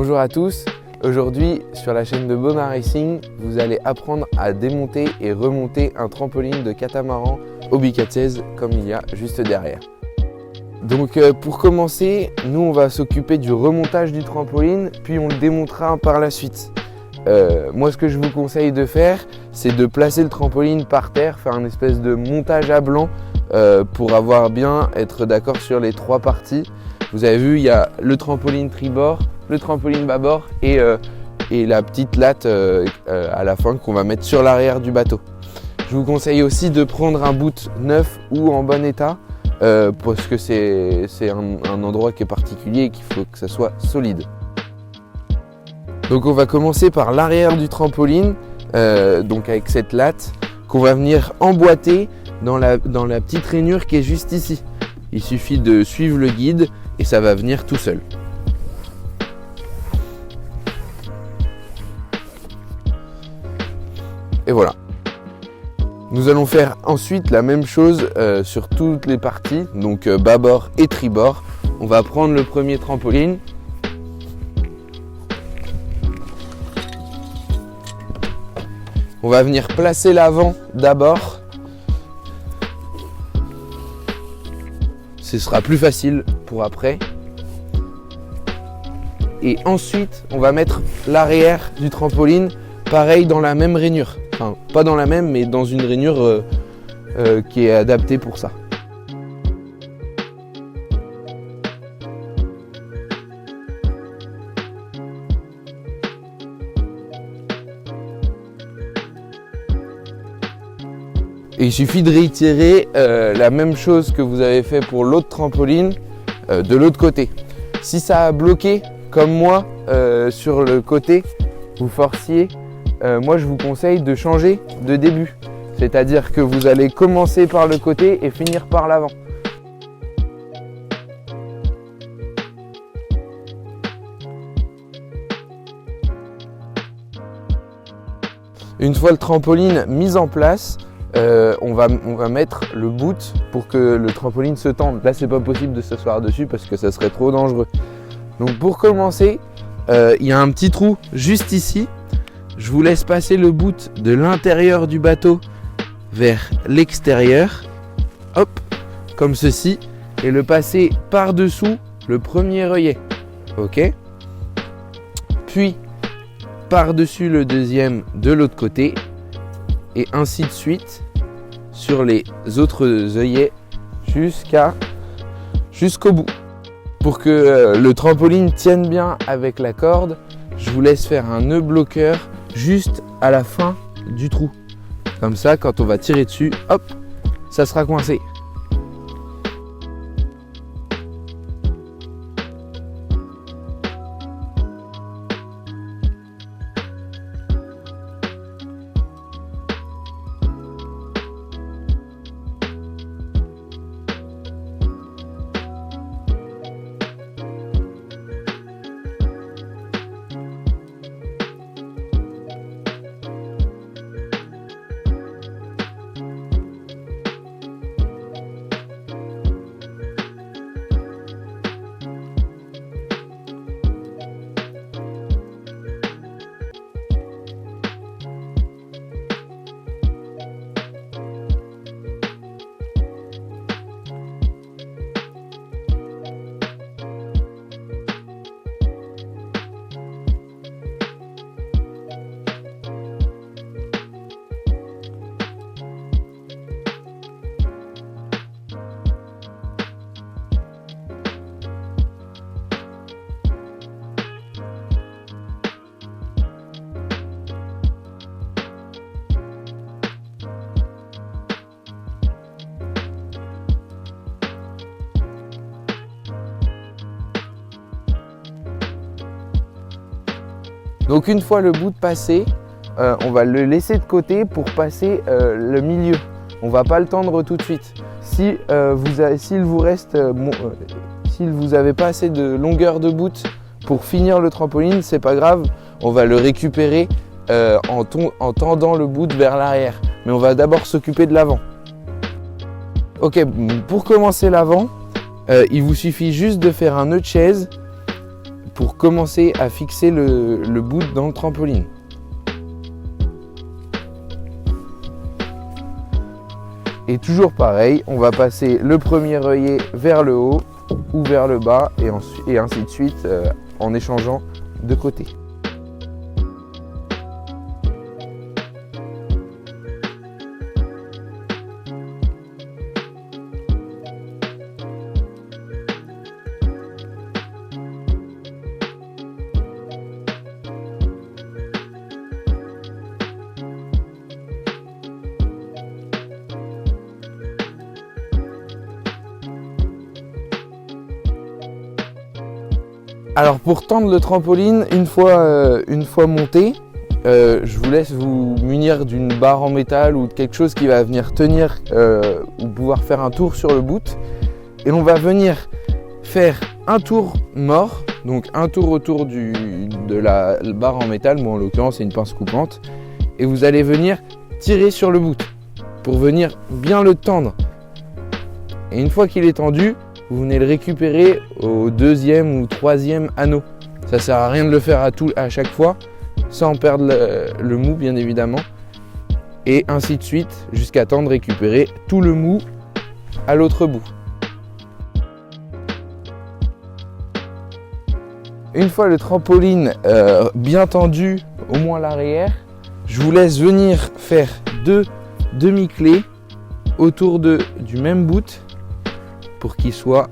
Bonjour à tous, aujourd'hui sur la chaîne de Boma Racing, vous allez apprendre à démonter et remonter un trampoline de catamaran Hobby 416 comme il y a juste derrière. Donc pour commencer, nous on va s'occuper du remontage du trampoline, puis on le démontera par la suite. Moi ce que je vous conseille de faire, c'est de placer le trampoline par terre, faire un espèce de montage à blanc pour être d'accord sur les trois parties. Vous avez vu, il y a le trampoline tribord, le trampoline bâbord et la petite latte à la fin qu'on va mettre sur l'arrière du bateau. Je vous conseille aussi de prendre un boot neuf ou en bon état parce que c'est un endroit qui est particulier et qu'il faut que ça soit solide. Donc on va commencer par l'arrière du trampoline, donc avec cette latte qu'on va venir emboîter dans la petite rainure qui est juste ici. Il suffit de suivre le guide et ça va venir tout seul. Et voilà. Nous allons faire ensuite la même chose sur toutes les parties, donc bâbord et tribord. On va prendre le premier trampoline. On va venir placer l'avant d'abord. Ce sera plus facile pour après. Et ensuite, on va mettre l'arrière du trampoline, pareil dans la même rainure. Enfin, pas dans la même, mais dans une rainure qui est adaptée pour ça. Et il suffit de réitérer la même chose que vous avez fait pour l'autre trampoline de l'autre côté. Si ça a bloqué, comme moi, sur le côté, vous forciez, moi je vous conseille de changer de début. C'est-à-dire que vous allez commencer par le côté et finir par l'avant. Une fois le trampoline mis en place, on va mettre le boot pour que le trampoline se tende. Là, c'est pas possible de s'asseoir dessus parce que ça serait trop dangereux. Donc pour commencer, il y a un petit trou juste ici. Je vous laisse passer le boot de l'intérieur du bateau vers l'extérieur. Hop, comme ceci. Et le passer par-dessous le premier œillet. Ok. Puis par-dessus le deuxième de l'autre côté. Et ainsi de suite sur les autres œillets jusqu'au bout. Pour que le trampoline tienne bien avec la corde, je vous laisse faire un nœud bloqueur juste à la fin du trou. Comme ça, quand on va tirer dessus, hop, ça sera coincé. Donc une fois le bout passé, on va le laisser de côté pour passer le milieu. On ne va pas le tendre tout de suite. Si vous n'avez pas assez de longueur de bout pour finir le trampoline, c'est pas grave, on va le récupérer en tendant le bout vers l'arrière. Mais on va d'abord s'occuper de l'avant. Ok, pour commencer l'avant, il vous suffit juste de faire un nœud de chaise pour commencer à fixer le bout dans le trampoline. Et toujours pareil, on va passer le premier œillet vers le haut ou vers le bas et ainsi de suite en échangeant de côté. Alors pour tendre le trampoline, une fois monté, je vous laisse vous munir d'une barre en métal ou de quelque chose qui va venir tenir ou pouvoir faire un tour sur le boot. Et on va venir faire un tour mort, donc un tour autour de la barre en métal, moi en l'occurrence c'est une pince coupante. Et vous allez venir tirer sur le boot pour venir bien le tendre. Et une fois qu'il est tendu, vous venez le récupérer au deuxième ou troisième anneau. Ça sert à rien de le faire à chaque fois, sans perdre le mou bien évidemment. Et ainsi de suite, jusqu'à temps de récupérer tout le mou à l'autre bout. Une fois le trampoline bien tendu, au moins l'arrière, je vous laisse venir faire 2 demi-clés autour du même boot pour qu'il soit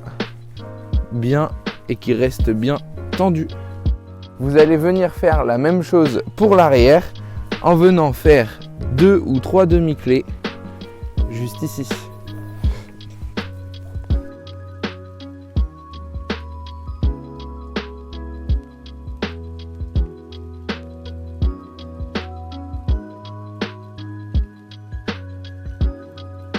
bien et qu'il reste bien tendu. Vous allez venir faire la même chose pour l'arrière en venant faire 2 ou 3 demi-clés juste ici.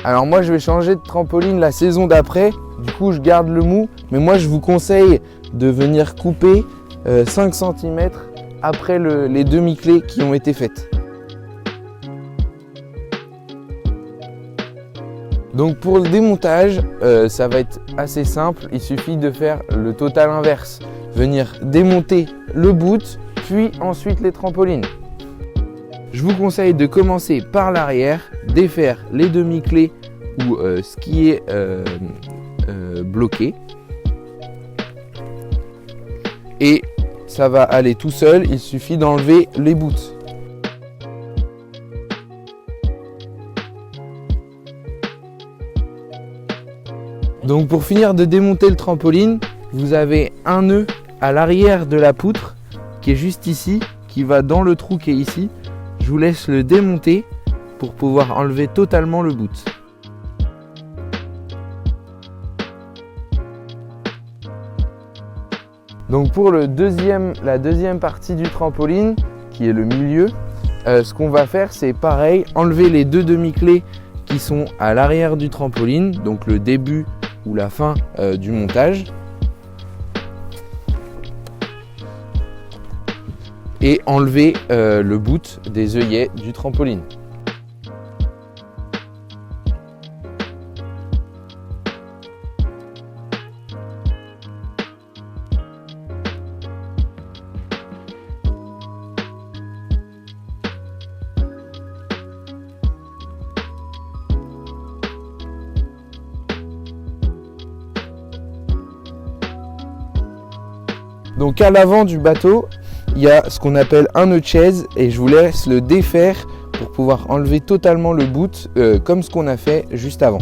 Alors moi je vais changer de trampoline la saison d'après, du coup je garde le mou, mais moi je vous conseille de venir couper 5 cm après les demi-clés qui ont été faites. Donc pour le démontage, ça va être assez simple, il suffit de faire le total inverse. Venir démonter le boot, puis ensuite les trampolines. Je vous conseille de commencer par l'arrière, défaire les demi-clés ou ce qui est bloqué. Et ça va aller tout seul, il suffit d'enlever les boots. Donc pour finir de démonter le trampoline, vous avez un nœud à l'arrière de la poutre qui est juste ici, qui va dans le trou qui est ici. Je vous laisse le démonter pour pouvoir enlever totalement le boot. Donc pour la deuxième partie du trampoline, qui est le milieu, ce qu'on va faire c'est pareil, enlever les 2 demi-clés qui sont à l'arrière du trampoline, donc le début ou la fin du montage. Et enlever le boot des œillets du trampoline. Donc à l'avant du bateau, il y a ce qu'on appelle un nœud de chaise et je vous laisse le défaire pour pouvoir enlever totalement le boot comme ce qu'on a fait juste avant.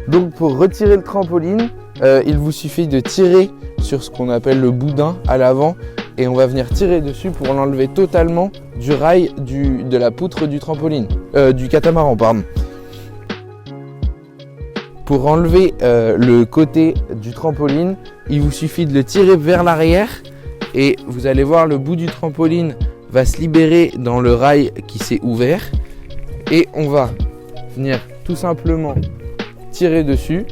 Donc pour retirer le trampoline, il vous suffit de tirer sur ce qu'on appelle le boudin à l'avant et on va venir tirer dessus pour l'enlever totalement du rail de la poutre du trampoline, du catamaran pardon. Pour enlever le côté du trampoline, il vous suffit de le tirer vers l'arrière et vous allez voir le bout du trampoline va se libérer dans le rail qui s'est ouvert et on va venir tout simplement tirer dessus.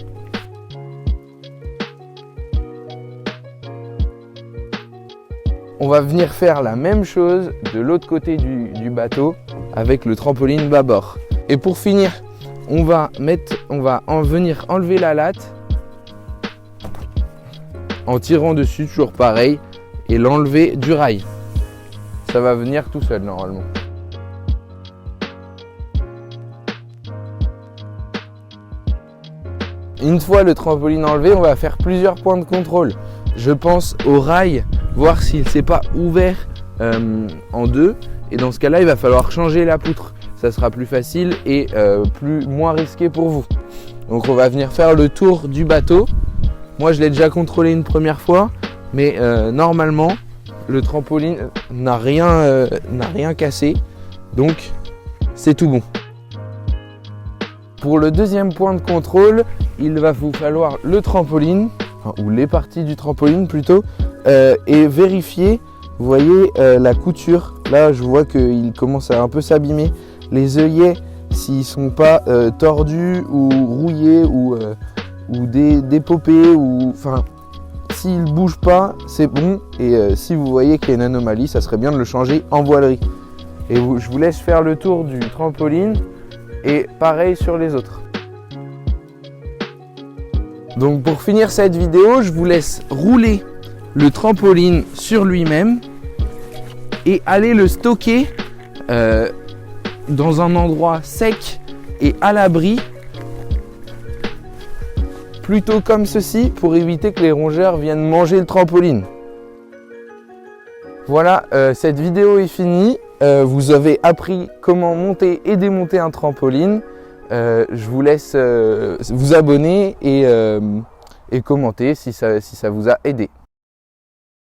On va venir faire la même chose de l'autre côté du bateau avec le trampoline bâbord. Et pour finir, on va venir enlever la latte en tirant dessus, toujours pareil, et l'enlever du rail. Ça va venir tout seul normalement. Une fois le trampoline enlevé, on va faire plusieurs points de contrôle. Je pense au rail, voir s'il ne s'est pas ouvert en deux. Et dans ce cas-là, il va falloir changer la poutre. Ça sera plus facile et moins risqué pour vous. Donc on va venir faire le tour du bateau. Moi, je l'ai déjà contrôlé une première fois, mais normalement, le trampoline n'a rien cassé. Donc, c'est tout bon. Pour le deuxième point de contrôle, il va vous falloir le trampoline, ou les parties du trampoline plutôt, et vérifier, vous voyez la couture. Là, je vois qu'il commence à un peu s'abîmer. Les œillets, s'ils ne sont pas tordus ou rouillés ou dépopés, enfin, s'ils ne bougent pas, c'est bon. Et si vous voyez qu'il y a une anomalie, ça serait bien de le changer en voilerie. Et je vous laisse faire le tour du trampoline. Et pareil sur les autres. Donc pour finir cette vidéo, je vous laisse rouler le trampoline sur lui-même et aller le stocker dans un endroit sec et à l'abri, plutôt comme ceci, pour éviter que les rongeurs viennent manger le trampoline. Voilà, cette vidéo est finie. Vous avez appris comment monter et démonter un trampoline. Je vous laisse vous abonner et commenter si ça vous a aidé.